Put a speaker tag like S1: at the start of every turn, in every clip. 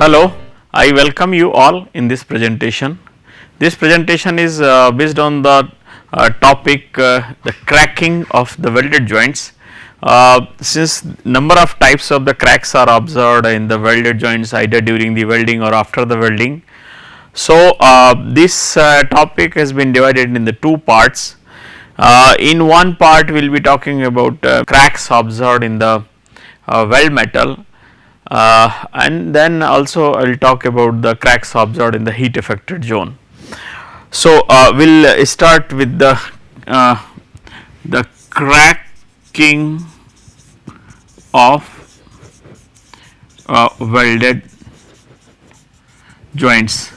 S1: Hello, I welcome you all in this presentation. This presentation is based on the topic the cracking of the welded joints. Since number of types of the cracks are observed in the welded joints either during the welding or after the welding. So, this topic has been divided in the two parts. In one part we will be talking about cracks observed in the weld metal, and then also I will talk about the cracks observed in the heat affected zone. So, we will start with the cracking of welded joints,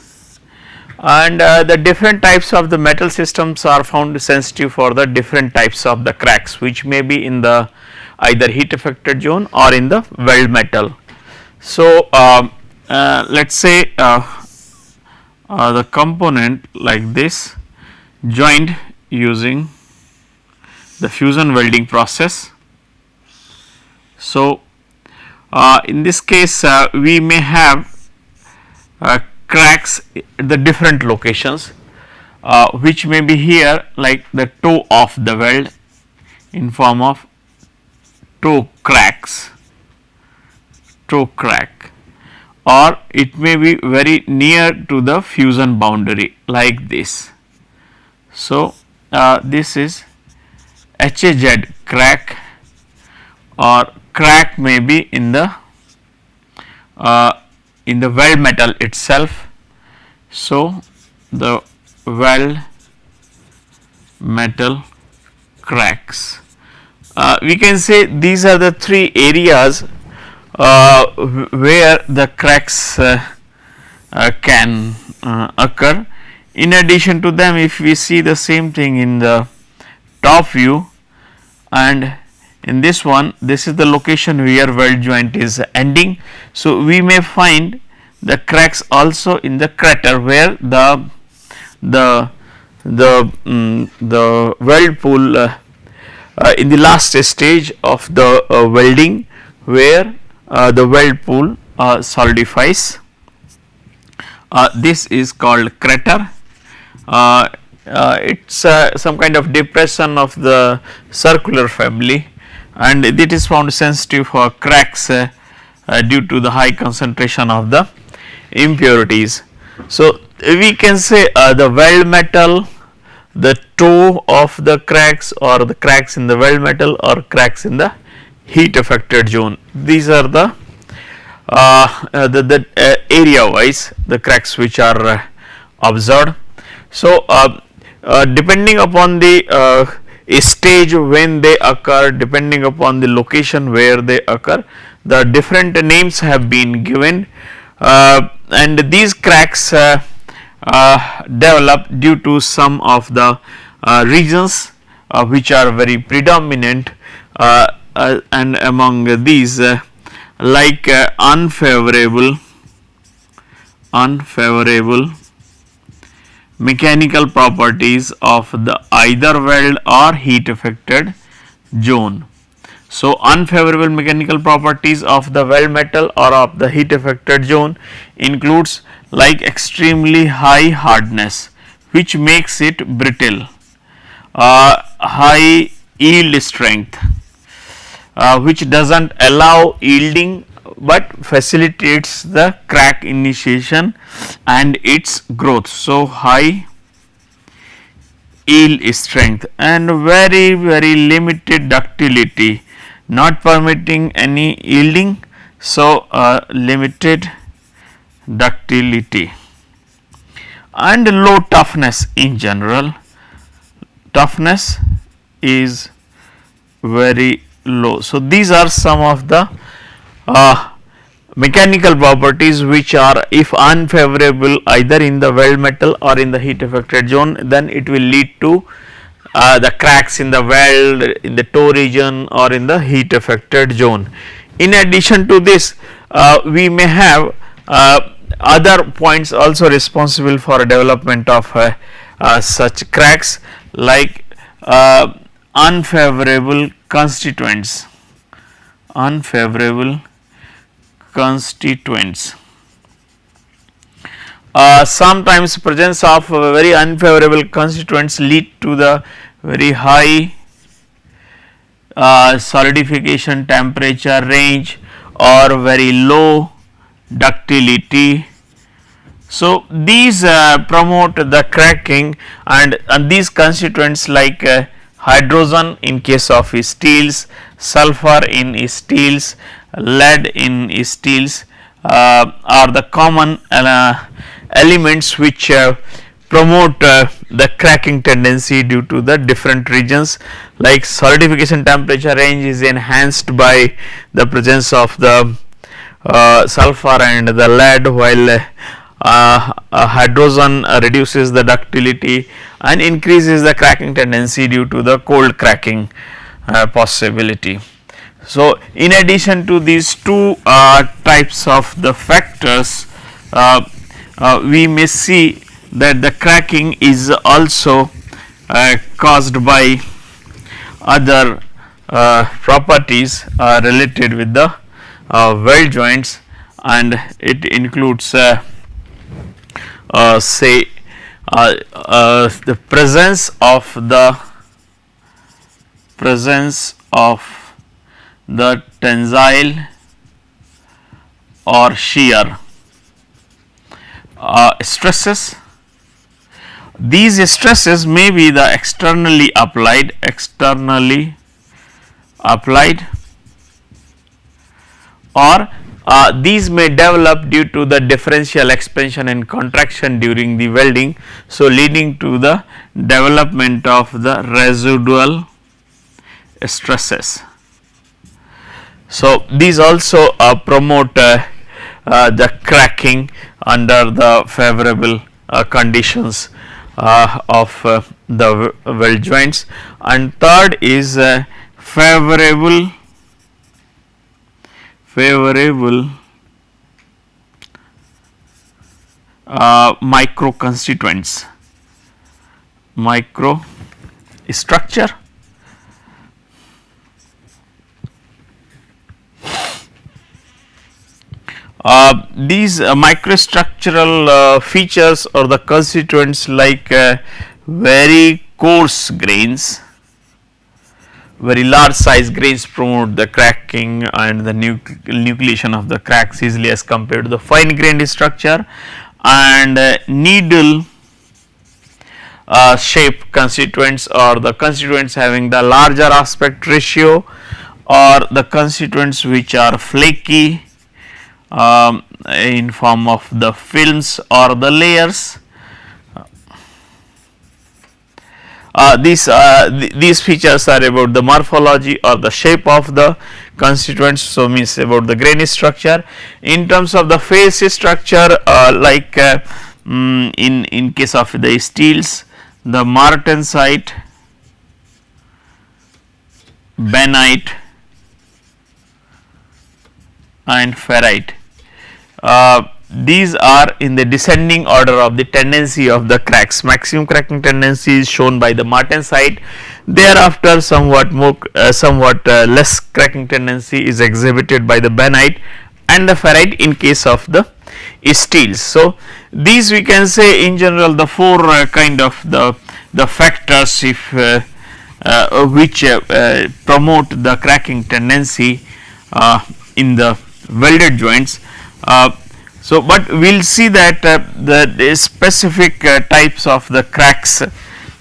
S1: and the different types of the metal systems are found sensitive for the different types of the cracks, which may be in the either heat affected zone or in the weld metal. So, let us say the component like this joined using the fusion welding process. So, in this case we may have cracks at the different locations, which may be here like the toe of the weld in form of toe crack, or it may be very near to the fusion boundary like this. So, this is HAZ crack, or crack may be in the weld metal itself. So, the weld metal cracks, we can say these are the three areas where the cracks can occur. In addition to them, if we see the same thing in the top view, and in this one, this is the location where weld joint is ending. So, we may find the cracks also in the crater where the weld pool in the last stage of the welding, where the weld pool solidifies. This is called crater. It is some kind of depression of the circular family, and it is found sensitive for cracks due to the high concentration of the impurities. So, we can say the weld metal, the toe of the cracks, or the cracks in the weld metal, or cracks in the heat affected zone. These are the area wise the cracks which are observed. So, depending upon the stage when they occur, depending upon the location where they occur, the different names have been given, and these cracks develop due to some of the regions which are very predominant, and among these like unfavorable mechanical properties of the either weld or heat affected zone. So, unfavorable mechanical properties of the weld metal or of the heat affected zone includes like extremely high hardness, which makes it brittle, high yield strength, which does not allow yielding but facilitates the crack initiation and its growth. So, high yield strength and very limited ductility, not permitting any yielding. So, limited ductility and low toughness in general. Toughness is very low. So, these are some of the mechanical properties which are, if unfavorable either in the weld metal or in the heat affected zone, then it will lead to the cracks in the weld, in the toe region, or in the heat affected zone. In addition to this, we may have other points also responsible for development of such cracks, like unfavorable constituents sometimes presence of very unfavorable constituents lead to the very high solidification temperature range or very low ductility. So, these promote the cracking, and these constituents like hydrogen in case of steels, sulfur in steels, lead in steels are the common elements which promote the cracking tendency due to the different regions. Like solidification temperature range is enhanced by the presence of the sulfur and the lead, while hydrogen reduces the ductility and increases the cracking tendency due to the cold cracking possibility. So, in addition to these two types of the factors, we may see that the cracking is also caused by other properties related with the weld joints, and it includes say the presence of the tensile or shear stresses. These stresses may be the externally applied, or these may develop due to the differential expansion and contraction during the welding. So, leading to the development of the residual stresses. So, these also promote the cracking under the favorable conditions of the weld joints. And third is favorable micro constituents, microstructure. These microstructural features or the constituents like very coarse grains, very large size grains promote the cracking and the nucleation of the cracks easily as compared to the fine grained structure, and needle shape constituents or the constituents having the larger aspect ratio, or the constituents which are flaky in form of the films or the layers. These features are about the morphology or the shape of the constituents, so means about the grain structure. In terms of the face structure, like in case of the steels, the martensite, benite and ferrite. These are in the descending order of the tendency of the cracks. Maximum cracking tendency is shown by the martensite. Thereafter, somewhat less cracking tendency is exhibited by the benite and the ferrite in case of the steels. So, these we can say in general the four kind of the factors if which promote the cracking tendency in the welded joints. So, but we will see that the specific types of the cracks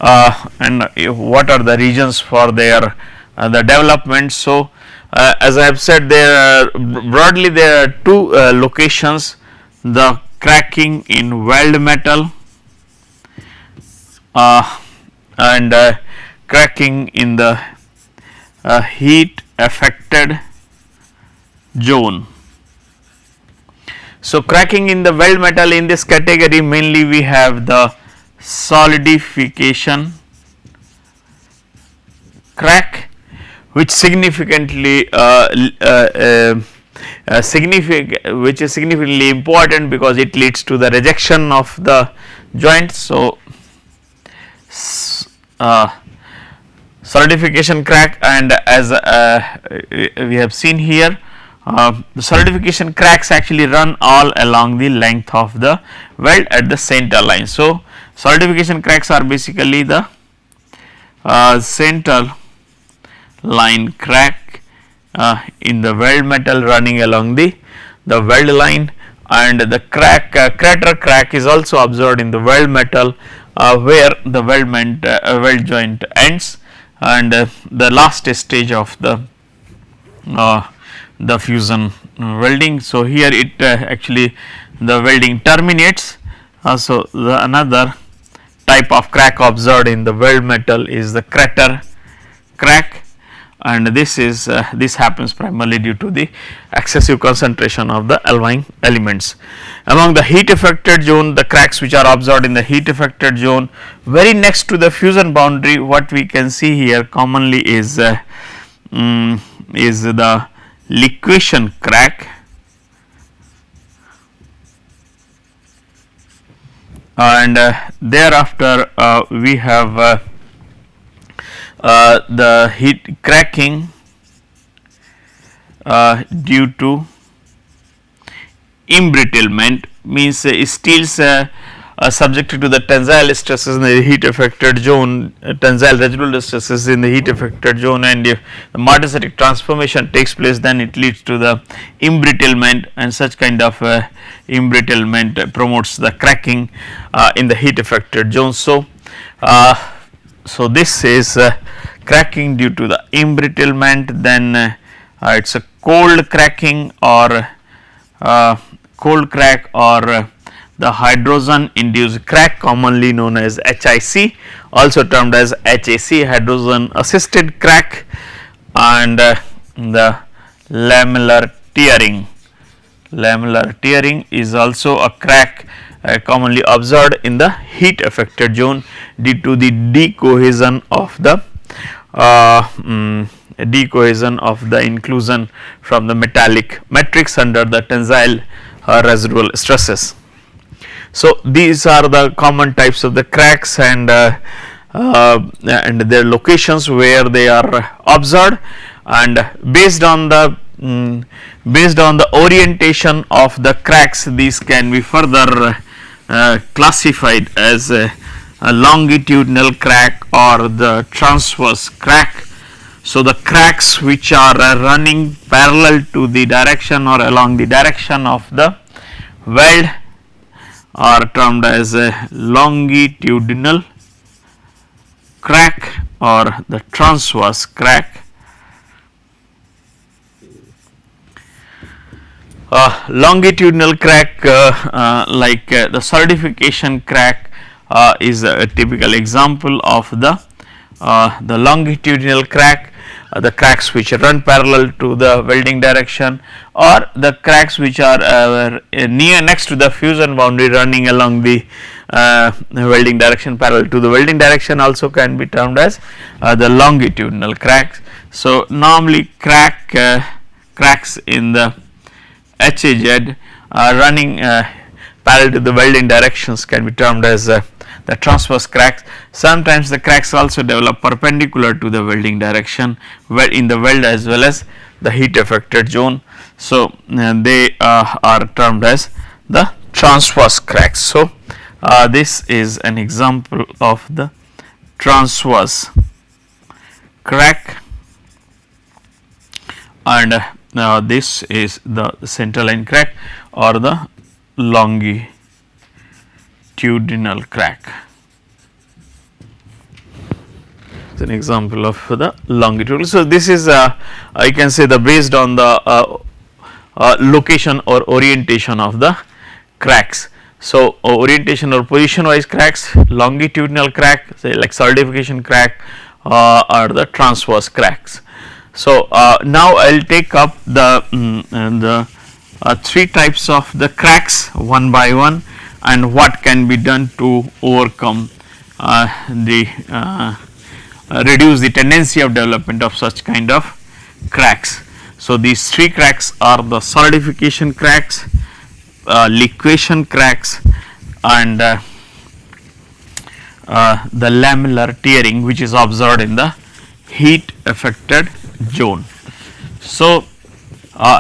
S1: and what are the reasons for their the development. So, as I have said, broadly there are two locations: the cracking in weld metal and cracking in the heat affected zone. So, cracking in the weld metal, in this category mainly we have the solidification crack, which significantly which is significantly important because it leads to the rejection of the joint. So, solidification crack, and as we have seen here, the solidification cracks actually run all along the length of the weld at the center line. So, solidification cracks are basically the center line crack in the weld metal running along the weld line, and the crater crack is also observed in the weld metal where the weld joint ends, and the last stage of the fusion welding. So, here it actually the welding terminates. So, the another type of crack observed in the weld metal is the crater crack, and this happens primarily due to the excessive concentration of the alloying elements. Among the heat affected zone, the cracks which are observed in the heat affected zone very next to the fusion boundary, what we can see here commonly is the liquefaction crack, and thereafter we have the heat cracking due to embrittlement, means steels subjected to the tensile stresses in the heat affected zone, tensile residual stresses in the heat affected zone, and if the martensitic transformation takes place, then it leads to the embrittlement, and such kind of embrittlement promotes the cracking in the heat affected zone. So, this is cracking due to the embrittlement. Then it is a cold cracking or cold crack, or the hydrogen induced crack, commonly known as HIC, also termed as HAC, hydrogen assisted crack, and the lamellar tearing. Lamellar tearing is also a crack commonly observed in the heat affected zone due to the decohesion of the inclusion from the metallic matrix under the tensile residual stresses. So, these are the common types of the cracks, and their locations where they are observed, and based on the orientation of the cracks, these can be further classified as a longitudinal crack or the transverse crack. So, the cracks which are running parallel to the direction or along the direction of the weld are termed as a longitudinal crack or the transverse crack. Longitudinal crack like the solidification crack is a typical example of the longitudinal crack, the cracks which run parallel to the welding direction, or the cracks which are next to the fusion boundary running along the welding direction, parallel to the welding direction, also can be termed as the longitudinal cracks. So, normally cracks in the HAZ running parallel to the welding directions can be termed as the transverse cracks. Sometimes the cracks also develop perpendicular to the welding direction in the weld as well as the heat affected zone. So, they are termed as the transverse cracks. So, this is an example of the transverse crack, and this is the center line crack or the longitudinal crack. It's an example of the longitudinal. So, this is I can say the based on the location or orientation of the cracks. So, orientation or position wise cracks, longitudinal crack, say like solidification crack, are the transverse cracks. So, now I will take up the three types of the cracks one by one, and what can be done to overcome reduce the tendency of development of such kind of cracks. So, these three cracks are the solidification cracks, liquefaction cracks, and the lamellar tearing, which is observed in the heat affected zone. So,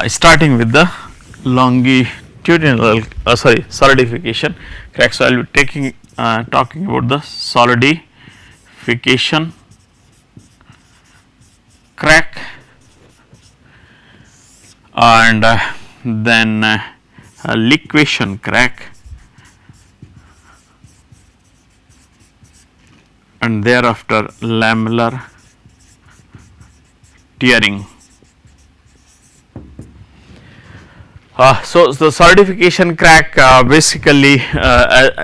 S1: Starting with the longitudinal solidification crack. So, I will be talking about the solidification crack, and then liquefaction crack, and thereafter lamellar tearing. So, the solidification crack basically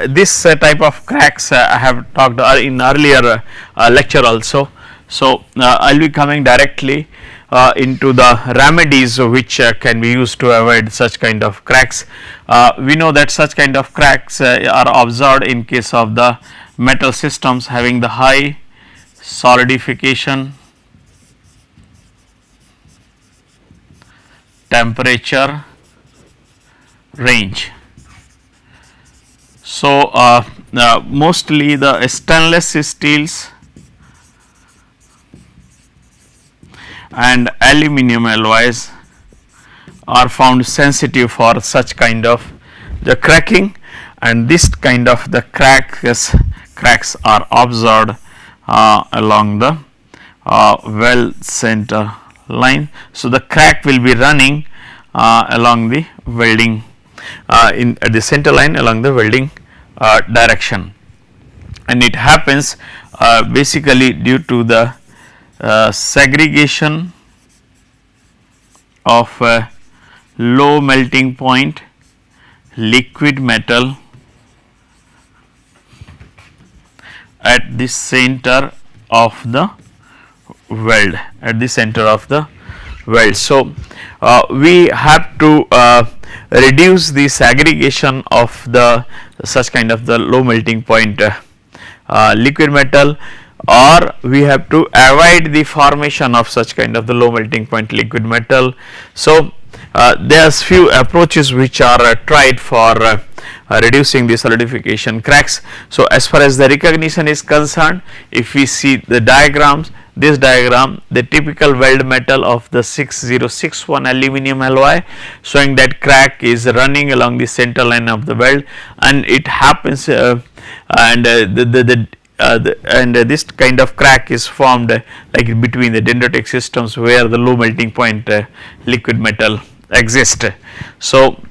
S1: this type of cracks I have talked in earlier lecture also. So, I will be coming directly into the remedies which can be used to avoid such kind of cracks. We know that such kind of cracks are observed in case of the metal systems having the high solidification temperature range. So, mostly the stainless steels and aluminum alloys are found sensitive for such kind of the cracking, and this kind of the cracks are observed along the weld center line. So, the crack will be running along the welding at the center line along the welding direction, and it happens basically due to the segregation of low melting point liquid metal at the center of the weld, So, we have to reduce the segregation of the such kind of the low melting point liquid metal, or we have to avoid the formation of such kind of the low melting point liquid metal. So, there are few approaches which are tried for reducing the solidification cracks. So, as far as the recognition is concerned, if we see the diagrams, this diagram, the typical weld metal of the 6061 aluminum alloy, showing that crack is running along the center line of the weld, and it happens and this kind of crack is formed like between the dendritic systems where the low melting point liquid metal exists. So,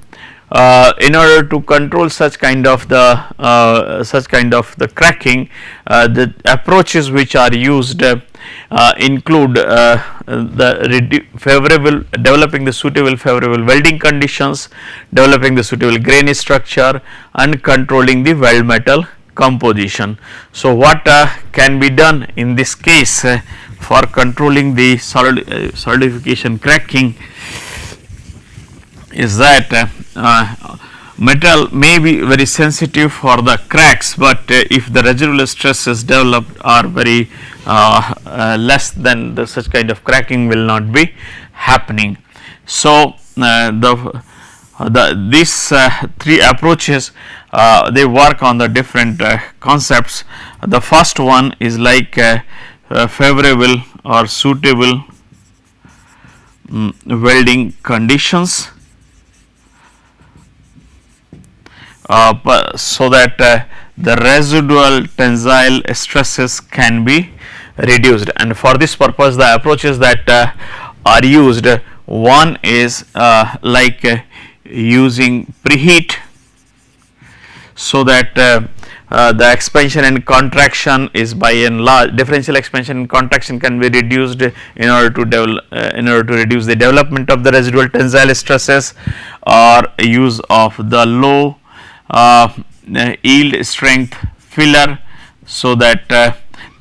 S1: in order to control such kind of the cracking, the approaches which are used include developing the suitable favorable welding conditions, developing the suitable grain structure, and controlling the weld metal composition. So, what can be done in this case for controlling the solidification cracking is that metal may be very sensitive for the cracks, but if the residual stresses developed are very less, then such kind of cracking will not be happening. So, these three approaches they work on the different concepts. The first one is like favorable or suitable welding conditions, so that the residual tensile stresses can be reduced, and for this purpose the approaches that are used, one is like using preheat, so that the expansion and contraction is by and large, differential expansion and contraction can be reduced in order to reduce the development of the residual tensile stresses, or use of the low yield strength filler, so that the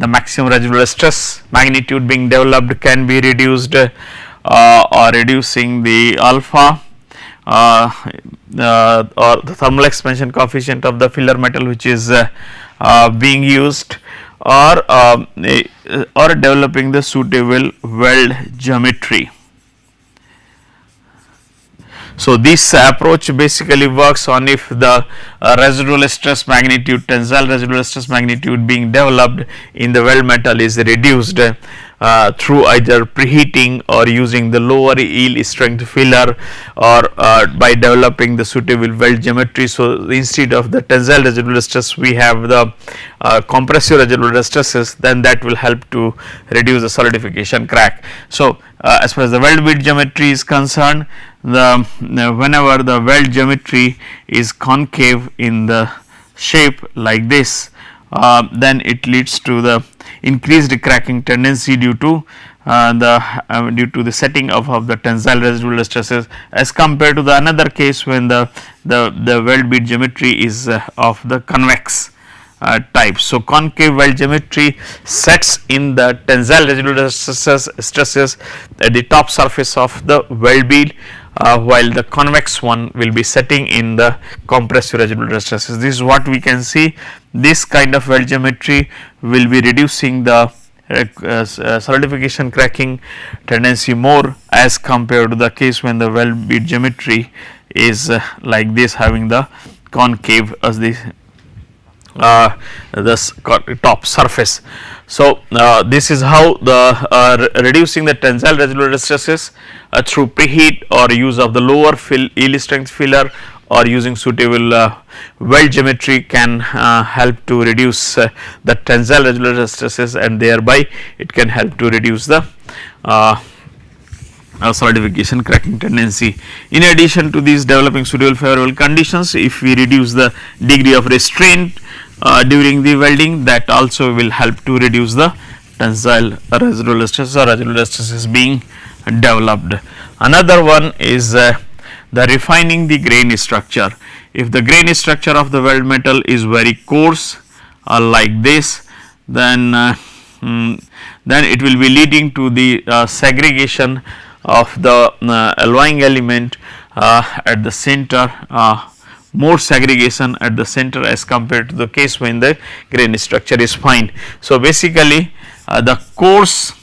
S1: maximum residual stress magnitude being developed can be reduced, or reducing the alpha or the thermal expansion coefficient of the filler metal which is being used, or developing the suitable weld geometry. So, this approach basically works on if the residual stress magnitude, tensile residual stress magnitude being developed in the weld metal is reduced through either preheating or using the lower yield strength filler, or by developing the suitable weld geometry. So, instead of the tensile residual stress we have the compressive residual stresses, then that will help to reduce the solidification crack. So, as far as the weld bead geometry is concerned, whenever the weld geometry is concave in the shape like this, then it leads to the increased cracking tendency due to the setting of the tensile residual stresses, as compared to the another case when the weld bead geometry is of the convex type. So, concave weld geometry sets in the tensile residual stresses at the top surface of the weld bead, while the convex one will be setting in the compressive residual stresses. This is what we can see. This kind of weld geometry will be reducing the solidification cracking tendency more, as compared to the case when the weld bead geometry is like this, having the concave as the top surface. So, this is how the reducing the tensile residual stresses through preheat or use of the lower yield strength filler or using suitable weld geometry can help to reduce the tensile residual stresses, and thereby it can help to reduce the solidification cracking tendency. In addition to these developing suitable favorable conditions, if we reduce the degree of restraint during the welding, that also will help to reduce the tensile residual stresses or residual stresses being developed. Another one is the refining the grain structure. If the grain structure of the weld metal is very coarse like this, then it will be leading to the segregation of the alloying element at the center, more segregation at the center as compared to the case when the grain structure is fine. So, basically the coarse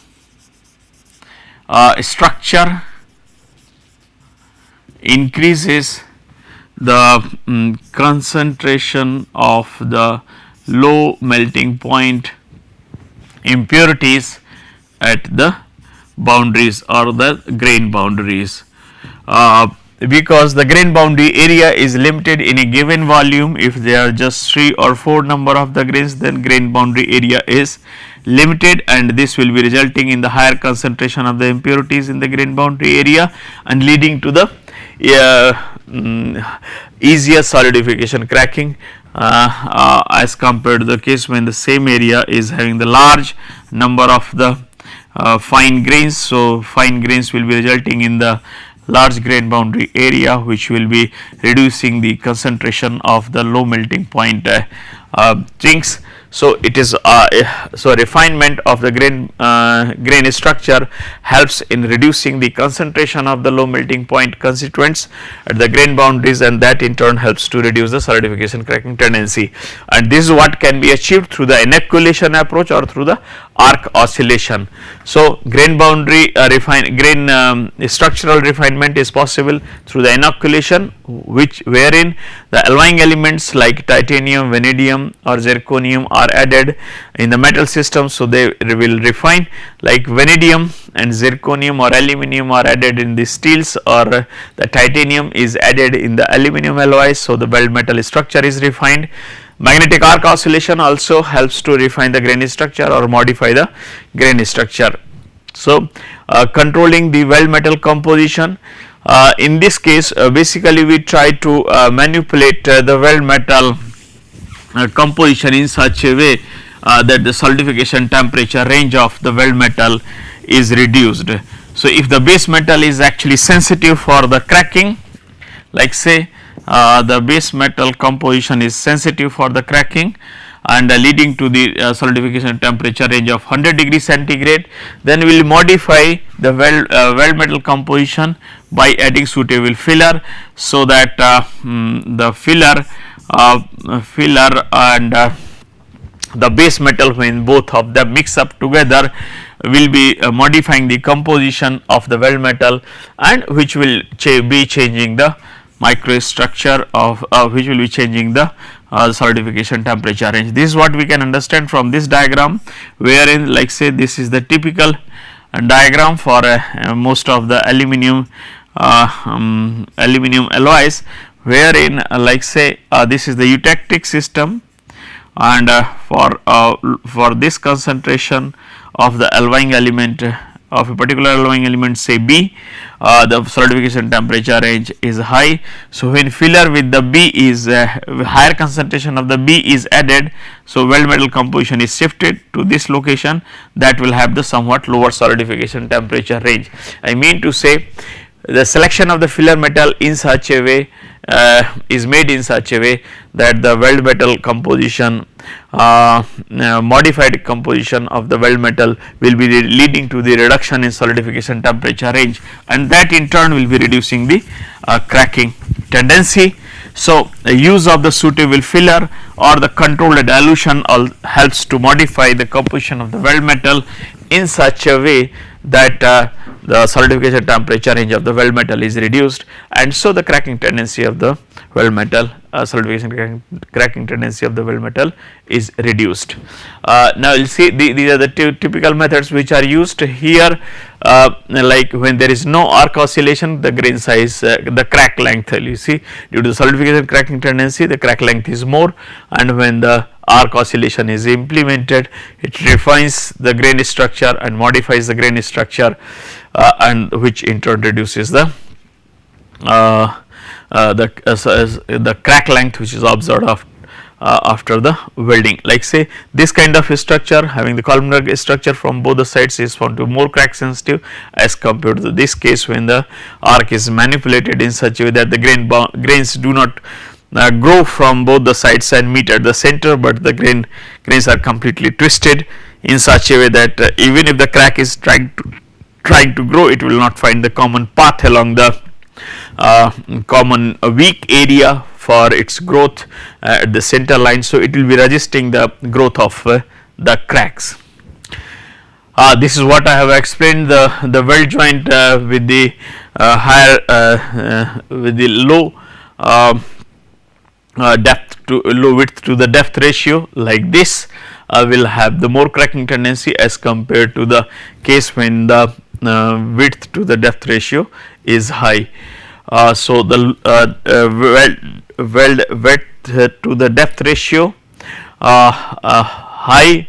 S1: structure increases the concentration of the low melting point impurities at the boundaries or the grain boundaries, because the grain boundary area is limited in a given volume. If there are just 3 or 4 number of the grains, then grain boundary area is limited, and this will be resulting in the higher concentration of the impurities in the grain boundary area and leading to the easier solidification cracking as compared to the case when the same area is having the large number of the fine grains. So, fine grains will be resulting in the large grain boundary area, which will be reducing the concentration of the low melting point things. So, it is so refinement of the grain structure helps in reducing the concentration of the low melting point constituents at the grain boundaries, and that in turn helps to reduce the solidification cracking tendency. And this is what can be achieved through the inoculation approach or through the arc oscillation. So, grain boundary structural refinement is possible through the inoculation, wherein the alloying elements like titanium, vanadium or zirconium are added in the metal system. So, they will refine, like vanadium and zirconium or aluminum are added in the steels, or the titanium is added in the aluminum alloys. So, the weld metal structure is refined. Magnetic arc oscillation also helps to refine the grain structure or modify the grain structure. So, controlling the weld metal composition, in this case basically we try to manipulate the weld metal composition in such a way that the solidification temperature range of the weld metal is reduced. So, if the base metal is actually sensitive for the cracking, like say the base metal composition is sensitive for the cracking and leading to the solidification temperature range of 100 degrees centigrade, then we will modify the weld metal composition by adding suitable filler, so that the filler and the base metal, when both of them mix up together, will be modifying the composition of the weld metal, and which will be changing the microstructure of which will be changing the solidification temperature range. This is what we can understand from this diagram, wherein like say this is the typical diagram for most of the aluminum alloys, wherein like say this is the eutectic system, and for this concentration of the alloying element of a particular alloying element, say B, the solidification temperature range is high. So, when filler with the B is higher concentration of the B is added, so weld metal composition is shifted to this location, that will have the somewhat lower solidification temperature range. I mean to say, the selection of the filler metal in such a way is made in such a way that the weld metal composition, modified composition of the weld metal will be leading to the reduction in solidification temperature range, and that in turn will be reducing the cracking tendency. So, the use of the suitable filler or the controlled dilution helps to modify the composition of the weld metal in such a way that the solidification temperature range of the weld metal is reduced, and so the cracking tendency of the weld metal, solidification cracking tendency of the weld metal is reduced. Now, you will see these are the typical methods which are used here, like when there is no arc oscillation, the grain size, the crack length, you see, due to the solidification cracking tendency, the crack length is more, and when the arc oscillation is implemented, it refines the grain structure and modifies the grain structure, and which in turn reduces the crack length which is observed after the welding. Like say this kind of structure having the columnar structure from both the sides is found to be more crack sensitive as compared to this case when the arc is manipulated in such a way that the grains do not grow from both the sides and meet at the center, but the grains are completely twisted in such a way that even if the crack is trying to grow, it will not find the common path along the common weak area for its growth at the center line. So, it will be resisting the growth of the cracks. This is what I have explained, the weld joint with the higher with the low depth to low width to the depth ratio like this will have the more cracking tendency as compared to the case when the width to the depth ratio is high. So, the weld width to the depth ratio, high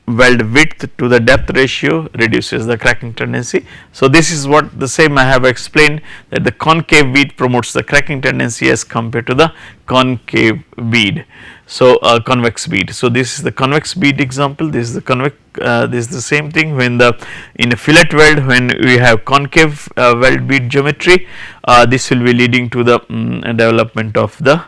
S1: weld width to the depth ratio reduces the cracking tendency. So, this is what the same I have explained, that the concave bead promotes the cracking tendency as compared to the concave bead. So, convex bead. So, this is the convex bead example, this is the convex, this is the same thing when in a fillet weld, when we have concave weld bead geometry, this will be leading to the development of the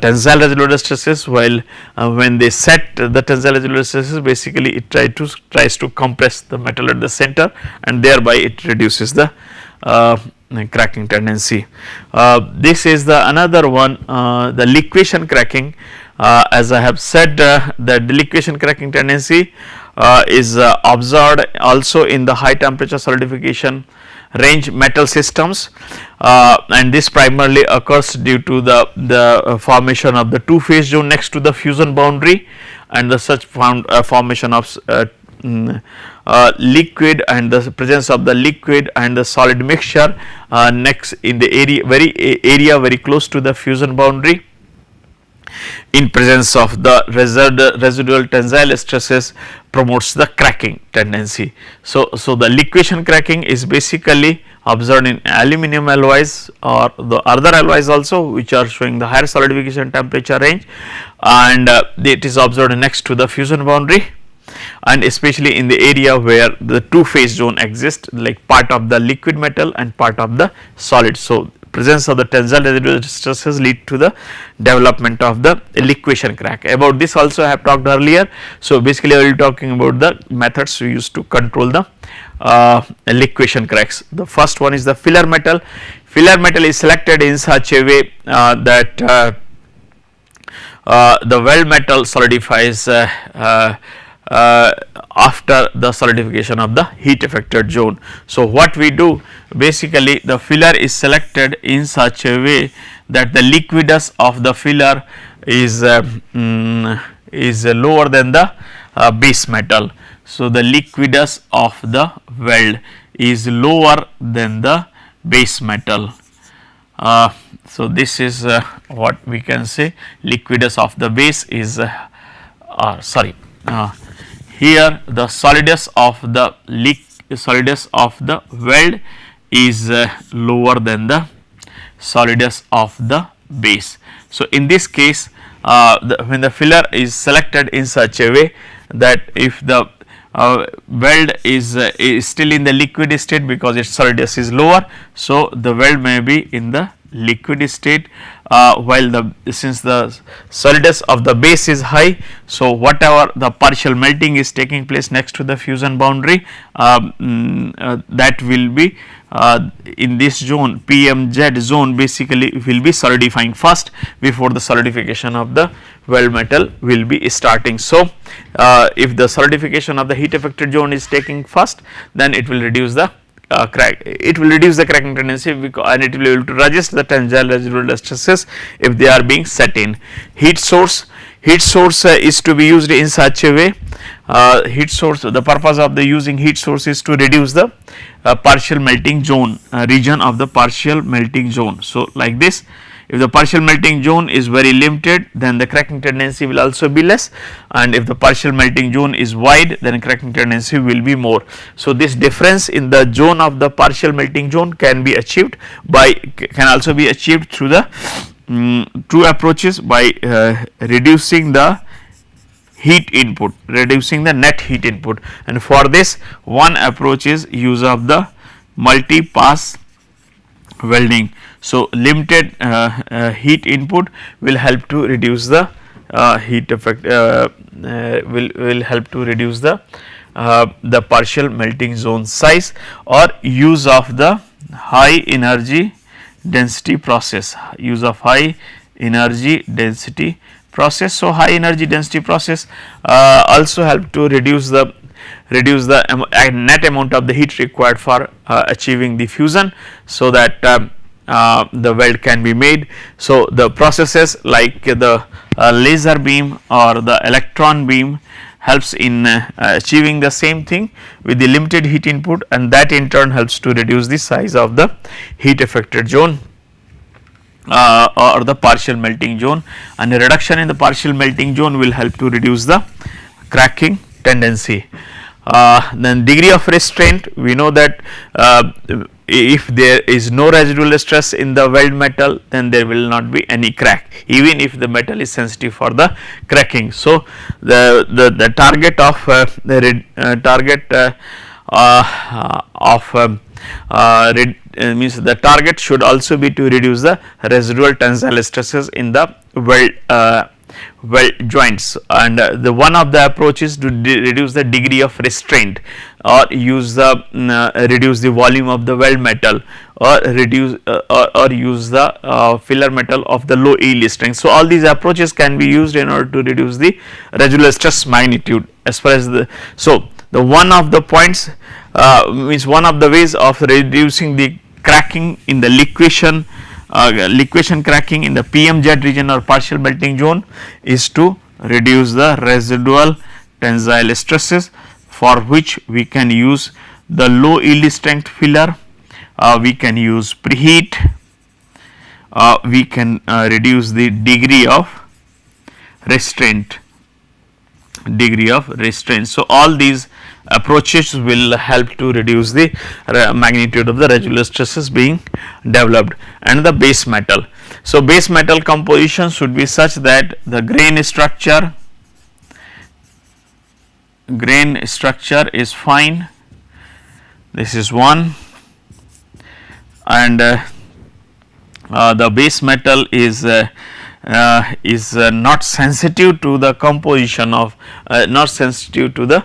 S1: tensile residual stresses, while when they set the tensile residual stresses, basically it tries to compress the metal at the center, and thereby it reduces the cracking tendency. This is the another one, the liquefaction cracking. As I have said, that the liquefaction cracking tendency is observed also in the high temperature solidification range metal systems, and this primarily occurs due to the formation of the two phase zone next to the fusion boundary, and the such formation of liquid and the presence of the liquid and the solid mixture next in the area very close to the fusion boundary, in presence of the residual tensile stresses promotes the cracking tendency. So, the liquefaction cracking is basically observed in aluminum alloys or the other alloys also which are showing the higher solidification temperature range, and it is observed next to the fusion boundary, and especially in the area where the two phase zone exists, like part of the liquid metal and part of the solid. So, presence of the tensile residual stresses lead to the development of the liquefaction crack. About this also I have talked earlier. So, basically I will be talking about the methods we use to control the liquefaction cracks. The first one is the filler metal. Filler metal is selected in such a way that the weld metal solidifies after the solidification of the heat affected zone. So, what we do basically, the filler is selected in such a way that the liquidus of the filler is lower than the base metal. So, the liquidus of the weld is lower than the base metal. So, this is what we can say, liquidus of the base is here the solidus of the weld is lower than the solidus of the base. So, in this case, when the filler is selected in such a way that if the weld is still in the liquid state because its solidus is lower. So, the weld may be in the liquid state while since the solidus of the base is high. So, whatever the partial melting is taking place next to the fusion boundary, that will be in this zone, PMZ zone basically will be solidifying first before the solidification of the weld metal will be starting. So, if the solidification of the heat affected zone is taking first, then it will reduce the cracking tendency, and it will be able to resist the tensile residual stresses if they are being set in. Heat source is to be used in such a way. The purpose of the using heat source is to reduce the partial melting zone, region of the partial melting zone. So, like this, if the partial melting zone is very limited, then the cracking tendency will also be less, and if the partial melting zone is wide, then cracking tendency will be more. So, this difference in the zone of the partial melting zone can also be achieved through the two approaches, by reducing the heat input, reducing the net heat input, and for this one approach is use of the multi-pass welding. So, limited heat input will help to reduce the heat effect, will help to reduce the partial melting zone size, or use of the high energy density process, So, high energy density process also help to reduce the net amount of the heat required for achieving the fusion, so that the weld can be made. So, the processes like the laser beam or the electron beam helps in achieving the same thing with the limited heat input, and that in turn helps to reduce the size of the heat affected zone or the partial melting zone, and a reduction in the partial melting zone will help to reduce the cracking tendency. Then degree of restraint, we know that if there is no residual stress in the weld metal, then there will not be any crack, even if the metal is sensitive for the cracking. So, the target means the target should also be to reduce the residual tensile stresses in the weld joints, and the one of the approaches to reduce the degree of restraint, or reduce the volume of the weld metal, or use the filler metal of the low yield strength. So, all these approaches can be used in order to reduce the residual stress magnitude. As far as the one of the points means one of the ways of reducing the cracking in the liquefaction cracking in the PMZ region or partial melting zone is to reduce the residual tensile stresses, for which we can use the low yield strength filler, we can use preheat, we can reduce the degree of restraint. So, all these approaches will help to reduce the magnitude of the residual stresses being developed. And the base metal. So, base metal composition should be such that the grain structure is fine. This is one, and the base metal is not sensitive to the composition of not sensitive to the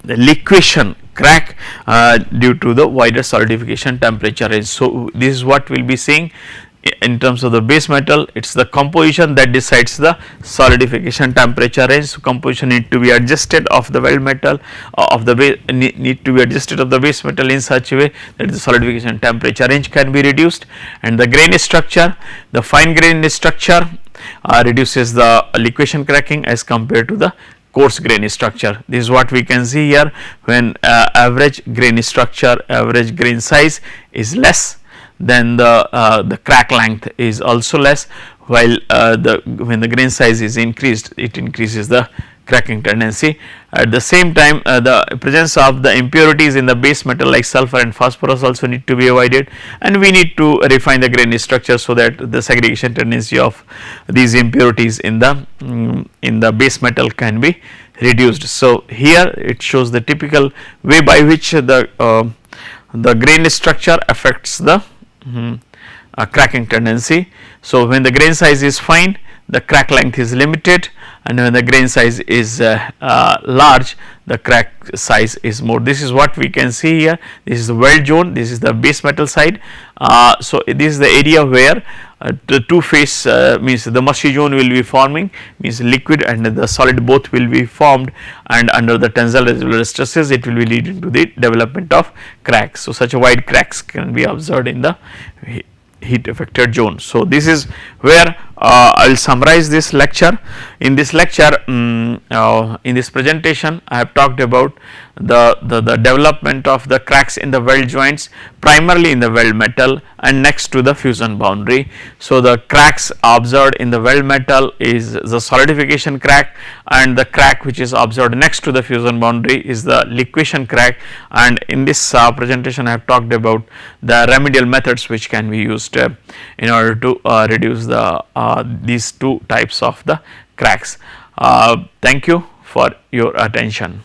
S1: liquefaction crack due to the wider solidification temperature range. So, this is what we will be saying, in terms of the base metal, it is the composition that decides the solidification temperature range. So, composition need to be adjusted of the weld metal of the base need to be adjusted of the base metal in such a way that the solidification temperature range can be reduced, and the grain structure, the fine grain structure reduces the liquefaction cracking as compared to the coarse grain structure. This is what we can see here when average grain structure, average grain size is less, then the crack length is also less, while when the grain size is increased, it increases the cracking tendency. At the same time, the presence of the impurities in the base metal like sulfur and phosphorus also need to be avoided, and we need to refine the grain structure so that the segregation tendency of these impurities in the base metal can be reduced. So, here it shows the typical way by which the grain structure affects the cracking tendency. So, when the grain size is fine, the crack length is limited, and when the grain size is large, the crack size is more. This is what we can see here. This is the weld zone, this is the base metal side. So, this is the area where the two phase means the mushy zone will be forming, means liquid and the solid both will be formed, and under the tensile residual stresses it will be leading to the development of cracks. So, such a wide cracks can be observed in the heat affected zone. So, this is where I will summarize this lecture. In this lecture, in this presentation, I have talked about the development of the cracks in the weld joints, primarily in the weld metal and next to the fusion boundary. So, the cracks observed in the weld metal is the solidification crack, and the crack which is observed next to the fusion boundary is the liquefaction crack. And in this presentation, I have talked about the remedial methods which can be used in order to reduce the these two types of the cracks. Thank you for your attention.